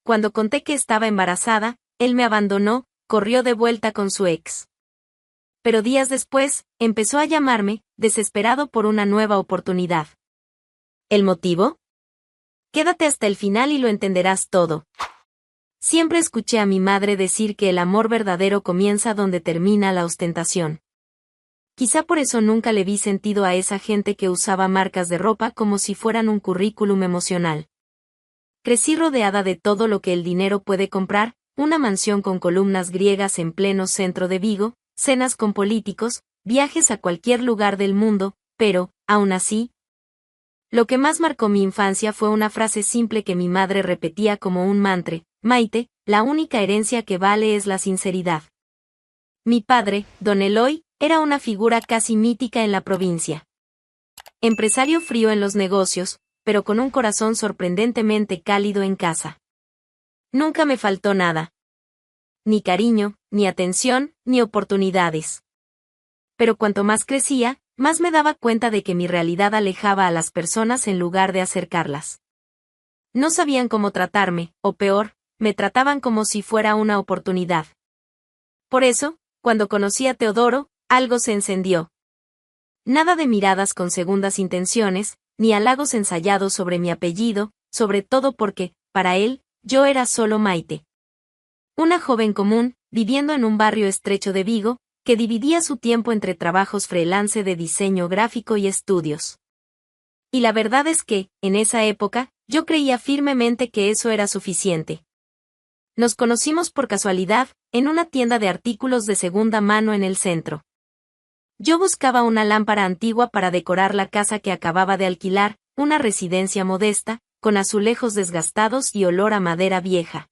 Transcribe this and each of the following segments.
cuando conté que estaba embarazada, él me abandonó, corrió de vuelta con su ex. Pero días después, empezó a llamarme, desesperado por una nueva oportunidad. ¿El motivo? Quédate hasta el final y lo entenderás todo. Siempre escuché a mi madre decir que el amor verdadero comienza donde termina la ostentación. Quizá por eso nunca le vi sentido a esa gente que usaba marcas de ropa como si fueran un currículum emocional. Crecí rodeada de todo lo que el dinero puede comprar, una mansión con columnas griegas en pleno centro de Vigo, cenas con políticos, viajes a cualquier lugar del mundo, pero, aún así, lo que más marcó mi infancia fue una frase simple que mi madre repetía como un mantra: Maite, la única herencia que vale es la sinceridad. Mi padre, don Eloy, era una figura casi mítica en la provincia. Empresario frío en los negocios, pero con un corazón sorprendentemente cálido en casa. Nunca me faltó nada. Ni cariño, ni atención, ni oportunidades. Pero cuanto más crecía, más me daba cuenta de que mi realidad alejaba a las personas en lugar de acercarlas. No sabían cómo tratarme, o peor, me trataban como si fuera una oportunidad. Por eso, cuando conocí a Teodoro, algo se encendió. Nada de miradas con segundas intenciones, ni halagos ensayados sobre mi apellido, sobre todo porque, para él, yo era solo Maite. Una joven común, viviendo en un barrio estrecho de Vigo, que dividía su tiempo entre trabajos freelance de diseño gráfico y estudios. Y la verdad es que, en esa época, yo creía firmemente que eso era suficiente. Nos conocimos por casualidad, en una tienda de artículos de segunda mano en el centro. Yo buscaba una lámpara antigua para decorar la casa que acababa de alquilar, una residencia modesta, con azulejos desgastados y olor a madera vieja.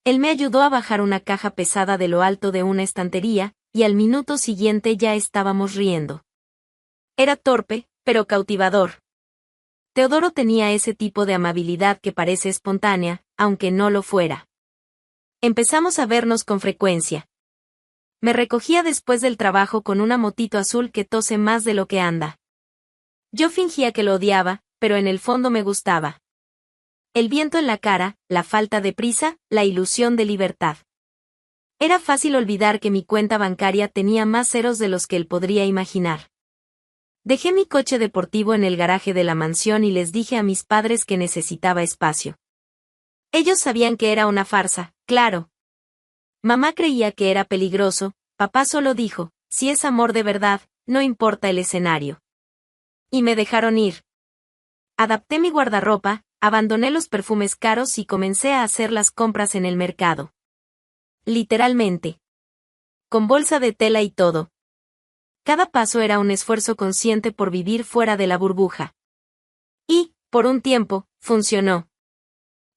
Él me ayudó a bajar una caja pesada de lo alto de una estantería, y al minuto siguiente ya estábamos riendo. Era torpe, pero cautivador. Teodoro tenía ese tipo de amabilidad que parece espontánea, aunque no lo fuera. Empezamos a vernos con frecuencia. Me recogía después del trabajo con una motito azul que tose más de lo que anda. Yo fingía que lo odiaba, pero en el fondo me gustaba. El viento en la cara, la falta de prisa, la ilusión de libertad. Era fácil olvidar que mi cuenta bancaria tenía más ceros de los que él podría imaginar. Dejé mi coche deportivo en el garaje de la mansión y les dije a mis padres que necesitaba espacio. Ellos sabían que era una farsa, claro. Mamá creía que era peligroso, papá solo dijo, si es amor de verdad, no importa el escenario. Y me dejaron ir. Adapté mi guardarropa, abandoné los perfumes caros y comencé a hacer las compras en el mercado. Literalmente. Con bolsa de tela y todo. Cada paso era un esfuerzo consciente por vivir fuera de la burbuja. Y, por un tiempo, funcionó.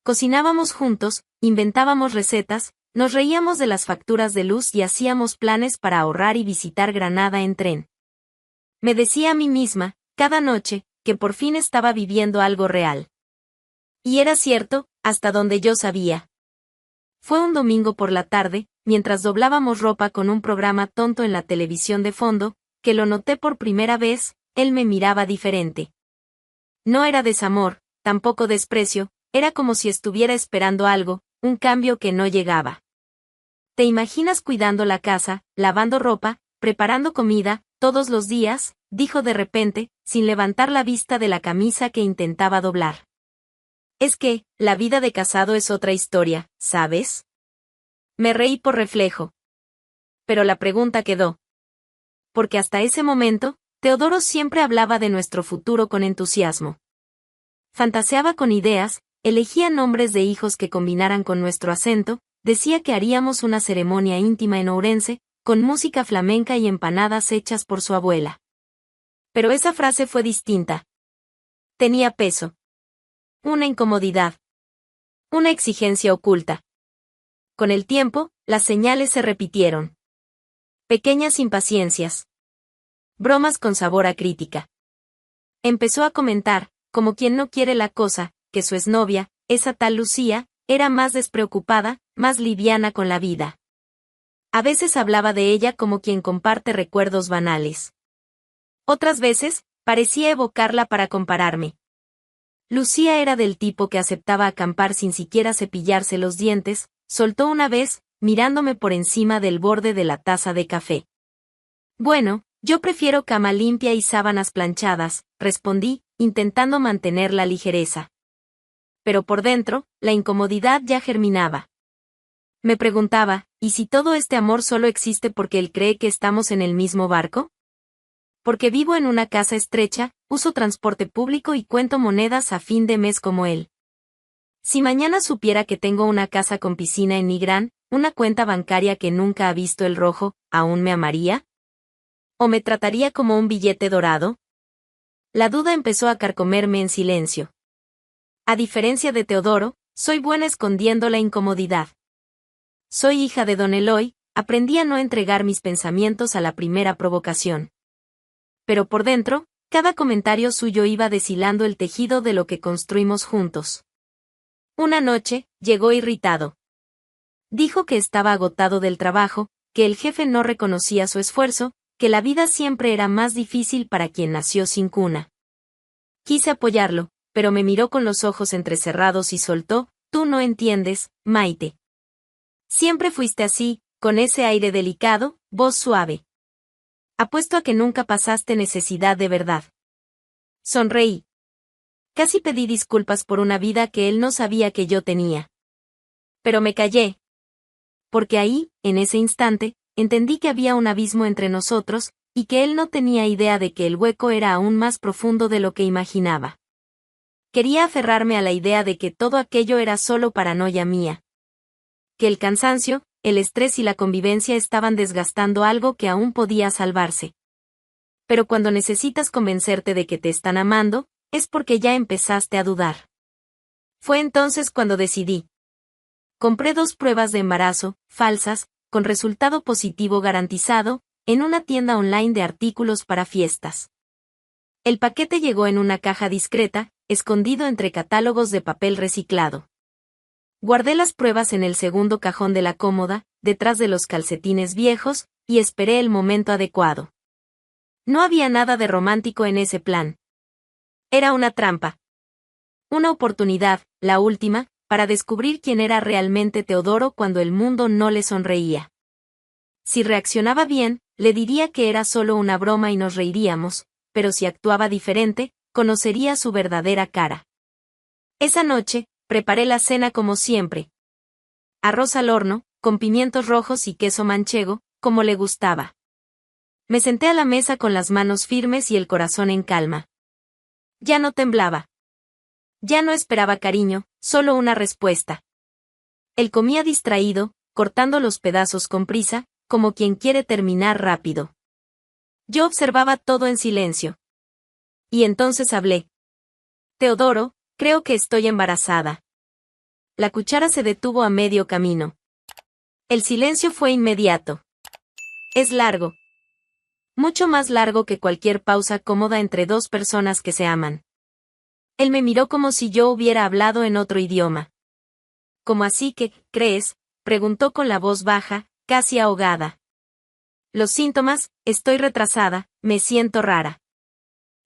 Cocinábamos juntos, inventábamos recetas, nos reíamos de las facturas de luz y hacíamos planes para ahorrar y visitar Granada en tren. Me decía a mí misma, cada noche, que por fin estaba viviendo algo real. Y era cierto, hasta donde yo sabía. Fue un domingo por la tarde, mientras doblábamos ropa con un programa tonto en la televisión de fondo, que lo noté por primera vez, él me miraba diferente. No era desamor, tampoco desprecio, era como si estuviera esperando algo, un cambio que no llegaba. ¿Te imaginas cuidando la casa, lavando ropa, preparando comida, todos los días?, dijo de repente, sin levantar la vista de la camisa que intentaba doblar. Es que, la vida de casado es otra historia, ¿sabes? Me reí por reflejo. Pero la pregunta quedó. Porque hasta ese momento, Teodoro siempre hablaba de nuestro futuro con entusiasmo. Fantaseaba con ideas, elegía nombres de hijos que combinaran con nuestro acento, decía que haríamos una ceremonia íntima en Ourense, con música flamenca y empanadas hechas por su abuela. Pero esa frase fue distinta. Tenía peso. Una incomodidad. Una exigencia oculta. Con el tiempo, las señales se repitieron. Pequeñas impaciencias. Bromas con sabor a crítica. Empezó a comentar, como quien no quiere la cosa, que su exnovia, esa tal Lucía, era más despreocupada, más liviana con la vida. A veces hablaba de ella como quien comparte recuerdos banales. Otras veces, parecía evocarla para compararme. Lucía era del tipo que aceptaba acampar sin siquiera cepillarse los dientes, soltó una vez, mirándome por encima del borde de la taza de café. Bueno, yo prefiero cama limpia y sábanas planchadas, respondí, intentando mantener la ligereza. Pero por dentro, la incomodidad ya germinaba. Me preguntaba, ¿y si todo este amor solo existe porque él cree que estamos en el mismo barco? Porque vivo en una casa estrecha, uso transporte público y cuento monedas a fin de mes como él. Si mañana supiera que tengo una casa con piscina en Nigrán, una cuenta bancaria que nunca ha visto el rojo, ¿aún me amaría? ¿O me trataría como un billete dorado? La duda empezó a carcomerme en silencio. A diferencia de Teodoro, soy buena escondiendo la incomodidad. Soy hija de don Eloy, aprendí a no entregar mis pensamientos a la primera provocación. Pero por dentro, cada comentario suyo iba deshilando el tejido de lo que construimos juntos. Una noche, llegó irritado. Dijo que estaba agotado del trabajo, que el jefe no reconocía su esfuerzo, que la vida siempre era más difícil para quien nació sin cuna. Quise apoyarlo, pero me miró con los ojos entrecerrados y soltó, «Tú no entiendes, Maite. Siempre fuiste así, con ese aire delicado, voz suave. Apuesto a que nunca pasaste necesidad de verdad». Sonreí. Casi pedí disculpas por una vida que él no sabía que yo tenía. Pero me callé. Porque ahí, en ese instante, entendí que había un abismo entre nosotros, y que él no tenía idea de que el hueco era aún más profundo de lo que imaginaba. Quería aferrarme a la idea de que todo aquello era solo paranoia mía. Que el cansancio, el estrés y la convivencia estaban desgastando algo que aún podía salvarse. Pero cuando necesitas convencerte de que te están amando, es porque ya empezaste a dudar. Fue entonces cuando decidí. Compré 2 pruebas de embarazo, falsas, con resultado positivo garantizado, en una tienda online de artículos para fiestas. El paquete llegó en una caja discreta, escondido entre catálogos de papel reciclado. Guardé las pruebas en el segundo cajón de la cómoda, detrás de los calcetines viejos, y esperé el momento adecuado. No había nada de romántico en ese plan. Era una trampa. Una oportunidad, la última, para descubrir quién era realmente Teodoro cuando el mundo no le sonreía. Si reaccionaba bien, le diría que era solo una broma y nos reiríamos, pero si actuaba diferente, conocería su verdadera cara. Esa noche, preparé la cena como siempre. Arroz al horno, con pimientos rojos y queso manchego, como le gustaba. Me senté a la mesa con las manos firmes y el corazón en calma. Ya no temblaba. Ya no esperaba cariño, solo una respuesta. Él comía distraído, cortando los pedazos con prisa, como quien quiere terminar rápido. Yo observaba todo en silencio. Y entonces hablé. Teodoro, creo que estoy embarazada. La cuchara se detuvo a medio camino. El silencio fue inmediato. Es largo. Mucho más largo que cualquier pausa cómoda entre 2 personas que se aman. Él me miró como si yo hubiera hablado en otro idioma. ¿Cómo así que, crees?, preguntó con la voz baja, casi ahogada. Los síntomas, estoy retrasada, me siento rara.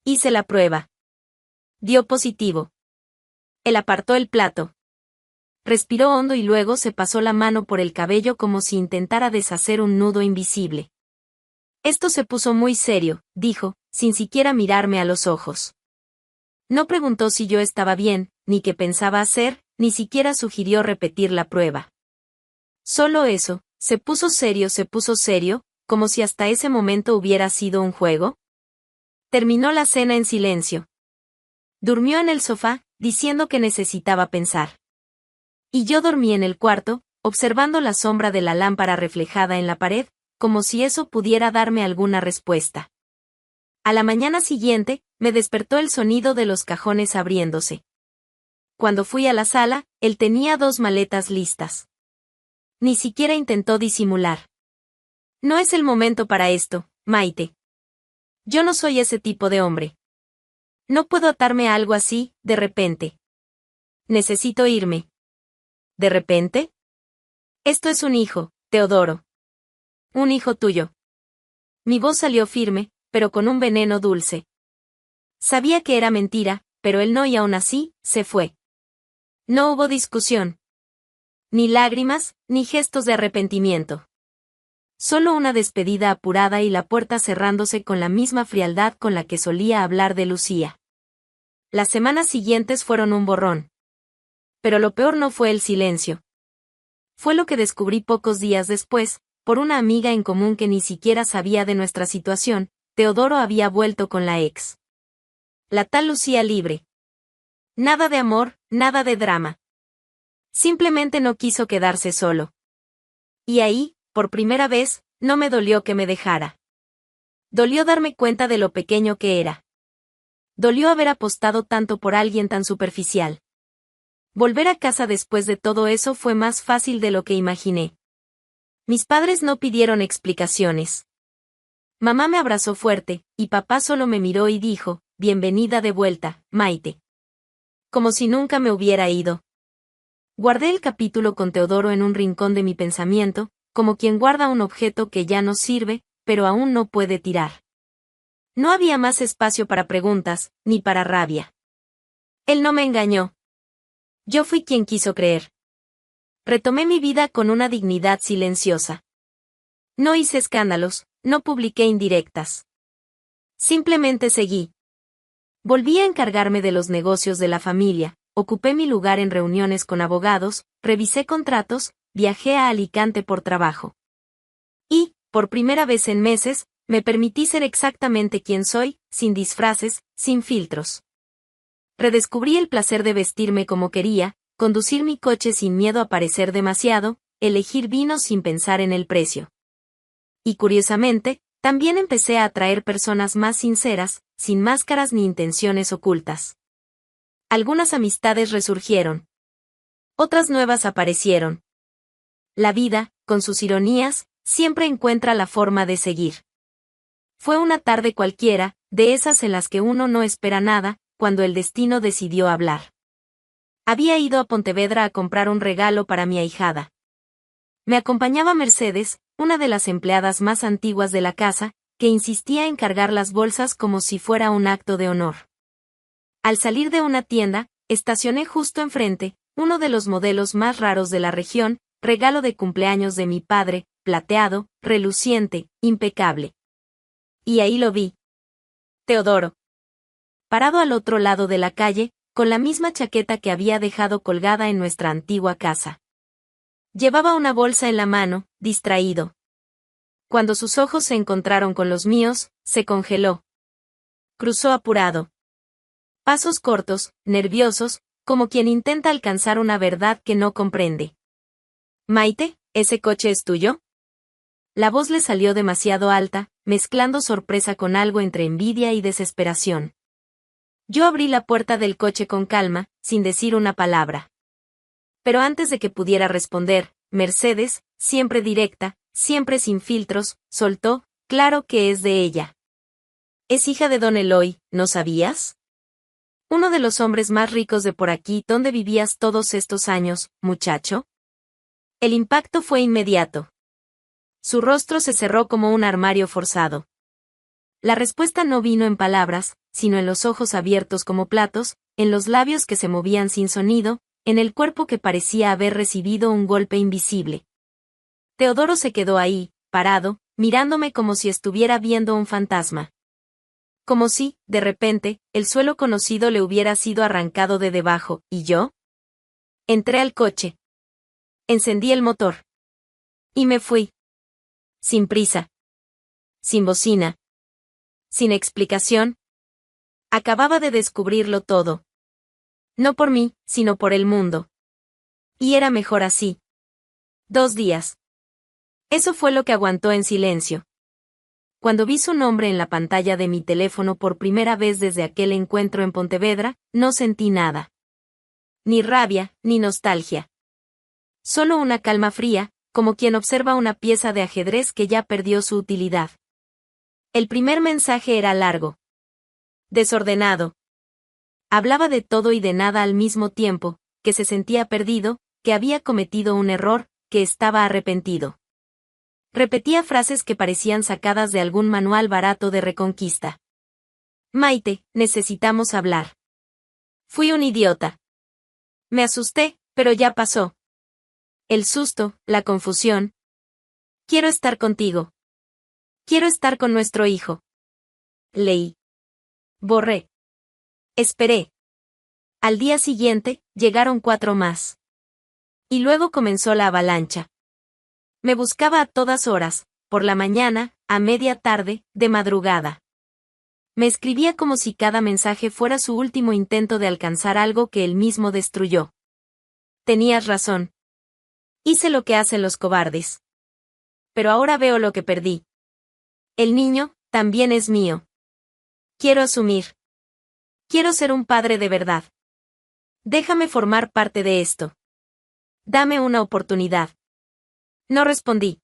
Hice la prueba. Dio positivo. Él apartó el plato. Respiró hondo y luego se pasó la mano por el cabello como si intentara deshacer un nudo invisible. Esto se puso muy serio, dijo, sin siquiera mirarme a los ojos. No preguntó si yo estaba bien, ni qué pensaba hacer, ni siquiera sugirió repetir la prueba. Solo eso, se puso serio, como si hasta ese momento hubiera sido un juego. Terminó la cena en silencio. Durmió en el sofá, diciendo que necesitaba pensar. Y yo dormí en el cuarto, observando la sombra de la lámpara reflejada en la pared, como si eso pudiera darme alguna respuesta. A la mañana siguiente, me despertó el sonido de los cajones abriéndose. Cuando fui a la sala, él tenía 2 maletas listas. Ni siquiera intentó disimular. No es el momento para esto, Maite. Yo no soy ese tipo de hombre. No puedo atarme a algo así, de repente. Necesito irme. ¿De repente? Esto es un hijo, Teodoro. Un hijo tuyo. Mi voz salió firme, pero con un veneno dulce. Sabía que era mentira, pero él no y aún así, se fue. No hubo discusión. Ni lágrimas, ni gestos de arrepentimiento. Solo una despedida apurada y la puerta cerrándose con la misma frialdad con la que solía hablar de Lucía. Las semanas siguientes fueron un borrón. Pero lo peor no fue el silencio. Fue lo que descubrí pocos días después, por una amiga en común que ni siquiera sabía de nuestra situación. Teodoro había vuelto con la ex. La tal Lucía libre. Nada de amor, nada de drama. Simplemente no quiso quedarse solo. Y ahí, por primera vez, no me dolió que me dejara. Dolió darme cuenta de lo pequeño que era. Dolió haber apostado tanto por alguien tan superficial. Volver a casa después de todo eso fue más fácil de lo que imaginé. Mis padres no pidieron explicaciones. Mamá me abrazó fuerte, y papá solo me miró y dijo, bienvenida de vuelta, Maite. Como si nunca me hubiera ido. Guardé el capítulo con Teodoro en un rincón de mi pensamiento, como quien guarda un objeto que ya no sirve, pero aún no puede tirar. No había más espacio para preguntas, ni para rabia. Él no me engañó. Yo fui quien quiso creer. Retomé mi vida con una dignidad silenciosa. No hice escándalos, no publiqué indirectas. Simplemente seguí. Volví a encargarme de los negocios de la familia, ocupé mi lugar en reuniones con abogados, revisé contratos, viajé a Alicante por trabajo. Y, por primera vez en meses, me permití ser exactamente quien soy, sin disfraces, sin filtros. Redescubrí el placer de vestirme como quería, conducir mi coche sin miedo a parecer demasiado, elegir vinos sin pensar en el precio. Y curiosamente, también empecé a atraer personas más sinceras, sin máscaras ni intenciones ocultas. Algunas amistades resurgieron. Otras nuevas aparecieron. La vida, con sus ironías, siempre encuentra la forma de seguir. Fue una tarde cualquiera, de esas en las que uno no espera nada, cuando el destino decidió hablar. Había ido a Pontevedra a comprar un regalo para mi ahijada. Me acompañaba Mercedes, una de las empleadas más antiguas de la casa, que insistía en cargar las bolsas como si fuera un acto de honor. Al salir de una tienda, estacioné justo enfrente, uno de los modelos más raros de la región, regalo de cumpleaños de mi padre, plateado, reluciente, impecable. Y ahí lo vi. Teodoro. Parado al otro lado de la calle, con la misma chaqueta que había dejado colgada en nuestra antigua casa. Llevaba una bolsa en la mano, distraído. Cuando sus ojos se encontraron con los míos, se congeló. Cruzó apurado. Pasos cortos, nerviosos, como quien intenta alcanzar una verdad que no comprende. Maite, ¿ese coche es tuyo? La voz le salió demasiado alta, mezclando sorpresa con algo entre envidia y desesperación. Yo abrí la puerta del coche con calma, sin decir una palabra. Pero antes de que pudiera responder, Mercedes, siempre directa, siempre sin filtros, soltó, claro que es de ella. Es hija de don Eloy, ¿no sabías? Uno de los hombres más ricos de por aquí. ¿Dónde vivías todos estos años, muchacho? El impacto fue inmediato. Su rostro se cerró como un armario forzado. La respuesta no vino en palabras, sino en los ojos abiertos como platos, en los labios que se movían sin sonido, en el cuerpo que parecía haber recibido un golpe invisible. Teodoro se quedó ahí, parado, mirándome como si estuviera viendo un fantasma. Como si, de repente, el suelo conocido le hubiera sido arrancado de debajo, ¿y yo? Entré al coche. Encendí el motor. Y me fui. Sin prisa. Sin bocina. Sin explicación. Acababa de descubrirlo todo. No por mí, sino por el mundo. Y era mejor así. 2 días. Eso fue lo que aguantó en silencio. Cuando vi su nombre en la pantalla de mi teléfono por primera vez desde aquel encuentro en Pontevedra, no sentí nada. Ni rabia, ni nostalgia. Solo una calma fría, como quien observa una pieza de ajedrez que ya perdió su utilidad. El primer mensaje era largo. Desordenado. Hablaba de todo y de nada al mismo tiempo, que se sentía perdido, que había cometido un error, que estaba arrepentido. Repetía frases que parecían sacadas de algún manual barato de Reconquista. Maite, necesitamos hablar. Fui un idiota. Me asusté, pero ya pasó. El susto, la confusión. Quiero estar contigo. Quiero estar con nuestro hijo. Leí. Borré. Esperé. Al día siguiente, llegaron 4 más. Y luego comenzó la avalancha. Me buscaba a todas horas, por la mañana, a media tarde, de madrugada. Me escribía como si cada mensaje fuera su último intento de alcanzar algo que él mismo destruyó. Tenías razón. Hice lo que hacen los cobardes. Pero ahora veo lo que perdí. El niño, también es mío. Quiero asumir. Quiero ser un padre de verdad. Déjame formar parte de esto. Dame una oportunidad. No respondí.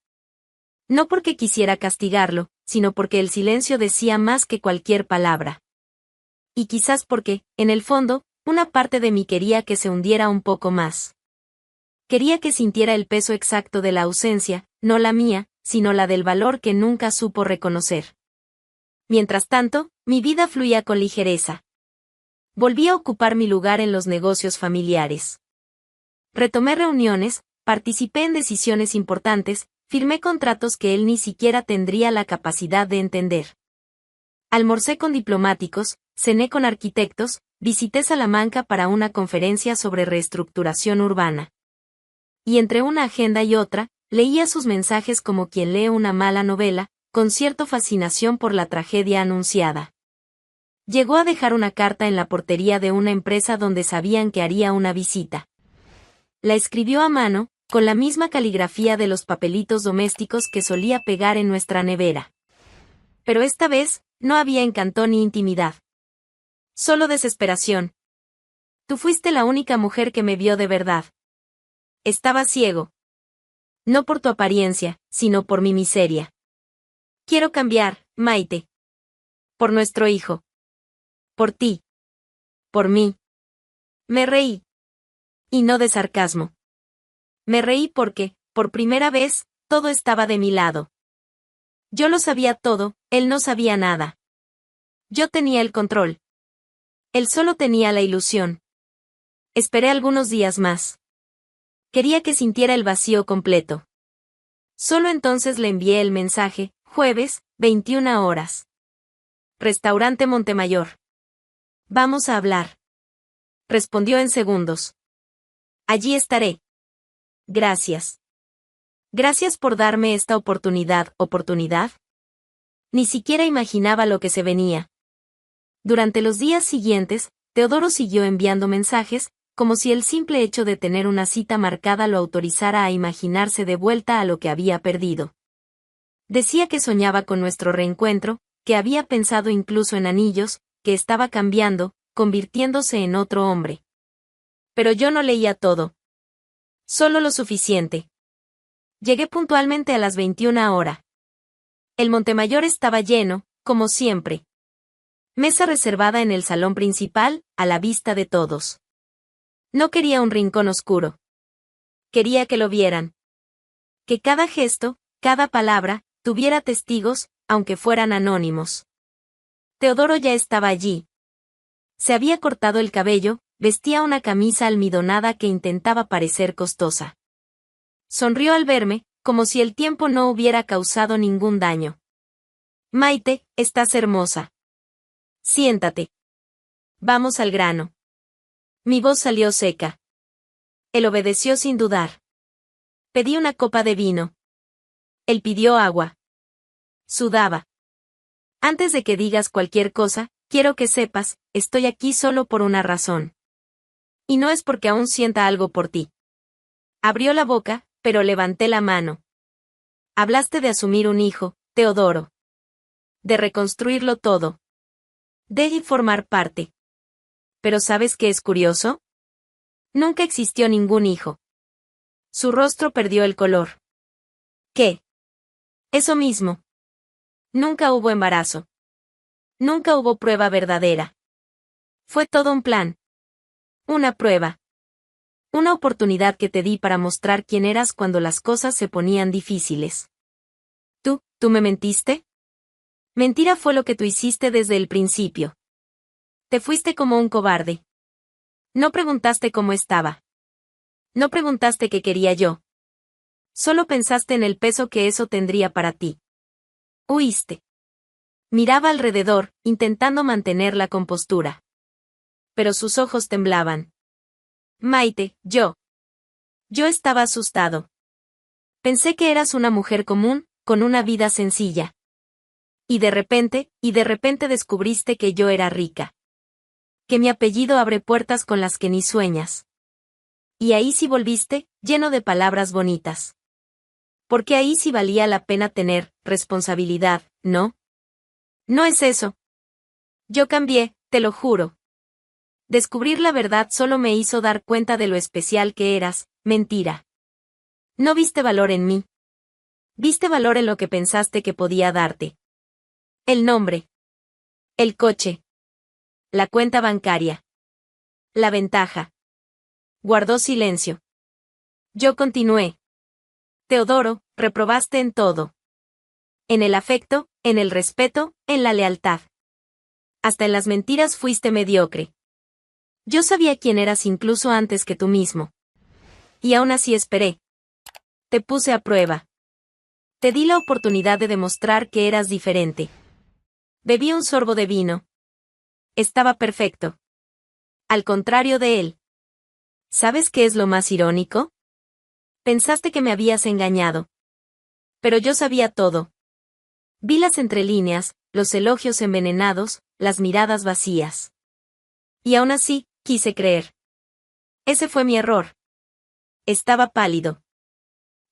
No porque quisiera castigarlo, sino porque el silencio decía más que cualquier palabra. Y quizás porque, en el fondo, una parte de mí quería que se hundiera un poco más. Quería que sintiera el peso exacto de la ausencia, no la mía, sino la del valor que nunca supo reconocer. Mientras tanto, mi vida fluía con ligereza. Volví a ocupar mi lugar en los negocios familiares. Retomé reuniones, participé en decisiones importantes, firmé contratos que él ni siquiera tendría la capacidad de entender. Almorcé con diplomáticos, cené con arquitectos, visité Salamanca para una conferencia sobre reestructuración urbana. Y entre una agenda y otra, leía sus mensajes como quien lee una mala novela, con cierta fascinación por la tragedia anunciada. Llegó a dejar una carta en la portería de una empresa donde sabían que haría una visita. La escribió a mano, con la misma caligrafía de los papelitos domésticos que solía pegar en nuestra nevera. Pero esta vez, no había encanto ni intimidad. Solo desesperación. Tú fuiste la única mujer que me vio de verdad. Estaba ciego. No por tu apariencia, sino por mi miseria. Quiero cambiar, Maite. Por nuestro hijo. Por ti. Por mí. Me reí. Y no de sarcasmo. Me reí porque, por primera vez, todo estaba de mi lado. Yo lo sabía todo, él no sabía nada. Yo tenía el control. Él solo tenía la ilusión. Esperé algunos días más. Quería que sintiera el vacío completo. Solo entonces le envié el mensaje, jueves, 21 horas. Restaurante Montemayor. Vamos a hablar. Respondió en segundos. Allí estaré. Gracias. Gracias por darme esta oportunidad. ¿Oportunidad? Ni siquiera imaginaba lo que se venía. Durante los días siguientes, Teodoro siguió enviando mensajes, como si el simple hecho de tener una cita marcada lo autorizara a imaginarse de vuelta a lo que había perdido. Decía que soñaba con nuestro reencuentro, que había pensado incluso en anillos, que estaba cambiando, convirtiéndose en otro hombre. Pero yo no leía todo. Solo lo suficiente. Llegué puntualmente a las 21 horas. El Montemayor estaba lleno, como siempre. Mesa reservada en el salón principal, a la vista de todos. No quería un rincón oscuro. Quería que lo vieran. Que cada gesto, cada palabra, tuviera testigos, aunque fueran anónimos. Teodoro ya estaba allí. Se había cortado el cabello, vestía una camisa almidonada que intentaba parecer costosa. Sonrió al verme, como si el tiempo no hubiera causado ningún daño. Maite, estás hermosa. Siéntate. Vamos al grano. Mi voz salió seca. Él obedeció sin dudar. Pedí una copa de vino. Él pidió agua. Sudaba. Antes de que digas cualquier cosa, quiero que sepas, estoy aquí solo por una razón. Y no es porque aún sienta algo por ti. Abrió la boca, pero levanté la mano. Hablaste de asumir un hijo, Teodoro. De reconstruirlo todo. De formar parte. Pero ¿sabes qué es curioso? Nunca existió ningún hijo. Su rostro perdió el color. ¿Qué? Eso mismo. Nunca hubo embarazo. Nunca hubo prueba verdadera. Fue todo un plan. Una prueba. Una oportunidad que te di para mostrar quién eras cuando las cosas se ponían difíciles. ¿Tú me mentiste? Mentira fue lo que tú hiciste desde el principio. Te fuiste como un cobarde. No preguntaste cómo estaba. No preguntaste qué quería yo. Solo pensaste en el peso que eso tendría para ti. Huiste. Miraba alrededor, intentando mantener la compostura. Pero sus ojos temblaban. Maite, yo estaba asustado. Pensé que eras una mujer común, con una vida sencilla. Y de repente descubriste que yo era rica. Que mi apellido abre puertas con las que ni sueñas. Y ahí sí volviste, lleno de palabras bonitas. Porque ahí sí valía la pena tener responsabilidad, ¿no? No es eso. Yo cambié, te lo juro. Descubrir la verdad solo me hizo dar cuenta de lo especial que eras, mentira. No viste valor en mí. Viste valor en lo que pensaste que podía darte. El nombre. El coche. La cuenta bancaria. La ventaja. Guardó silencio. Yo continué. Teodoro, reprobaste en todo. En el afecto, en el respeto, en la lealtad. Hasta en las mentiras fuiste mediocre. Yo sabía quién eras incluso antes que tú mismo. Y aún así esperé. Te puse a prueba. Te di la oportunidad de demostrar que eras diferente. Bebí un sorbo de vino. Estaba perfecto. Al contrario de él. ¿Sabes qué es lo más irónico? Pensaste que me habías engañado. Pero yo sabía todo. Vi las entrelíneas, los elogios envenenados, las miradas vacías. Y aún así, quise creer. Ese fue mi error. Estaba pálido.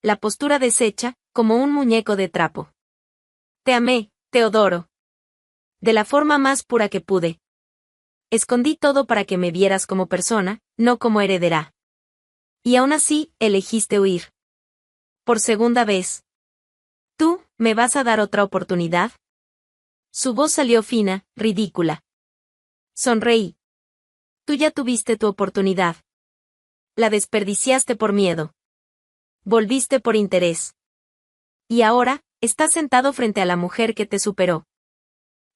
La postura deshecha, como un muñeco de trapo. Te amé, Teodoro. De la forma más pura que pude. Escondí todo para que me vieras como persona, no como heredera. Y aún así, elegiste huir. Por segunda vez. ¿Tú, me vas a dar otra oportunidad? Su voz salió fina, ridícula. Sonreí. Tú ya tuviste tu oportunidad. La desperdiciaste por miedo. Volviste por interés. Y ahora, estás sentado frente a la mujer que te superó.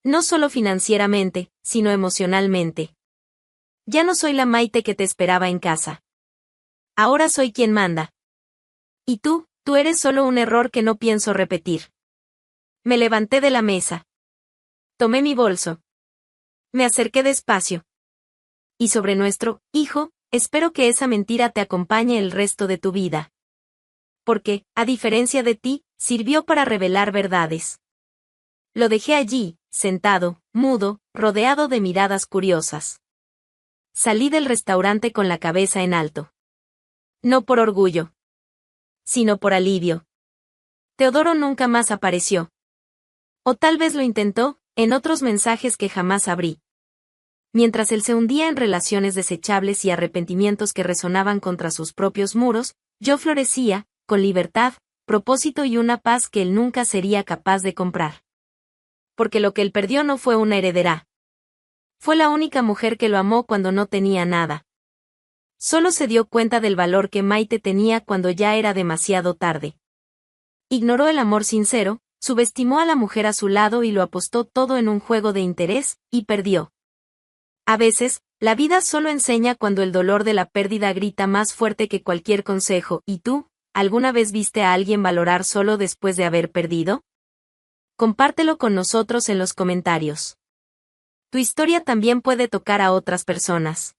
No solo financieramente, sino emocionalmente. Ya no soy la Maite que te esperaba en casa. Ahora soy quien manda. Y tú eres solo un error que no pienso repetir. Me levanté de la mesa. Tomé mi bolso. Me acerqué despacio. Y sobre nuestro hijo, espero que esa mentira te acompañe el resto de tu vida. Porque, a diferencia de ti, sirvió para revelar verdades. Lo dejé allí, sentado, mudo, rodeado de miradas curiosas. Salí del restaurante con la cabeza en alto. No por orgullo, sino por alivio. Teodoro nunca más apareció. O tal vez lo intentó, en otros mensajes que jamás abrí. Mientras él se hundía en relaciones desechables y arrepentimientos que resonaban contra sus propios muros, yo florecía, con libertad, propósito y una paz que él nunca sería capaz de comprar. Porque lo que él perdió no fue una heredera. Fue la única mujer que lo amó cuando no tenía nada. Solo se dio cuenta del valor que Maite tenía cuando ya era demasiado tarde. Ignoró el amor sincero, subestimó a la mujer a su lado y lo apostó todo en un juego de interés, y perdió. A veces, la vida solo enseña cuando el dolor de la pérdida grita más fuerte que cualquier consejo. ¿Y tú, alguna vez viste a alguien valorar solo después de haber perdido? Compártelo con nosotros en los comentarios. Tu historia también puede tocar a otras personas.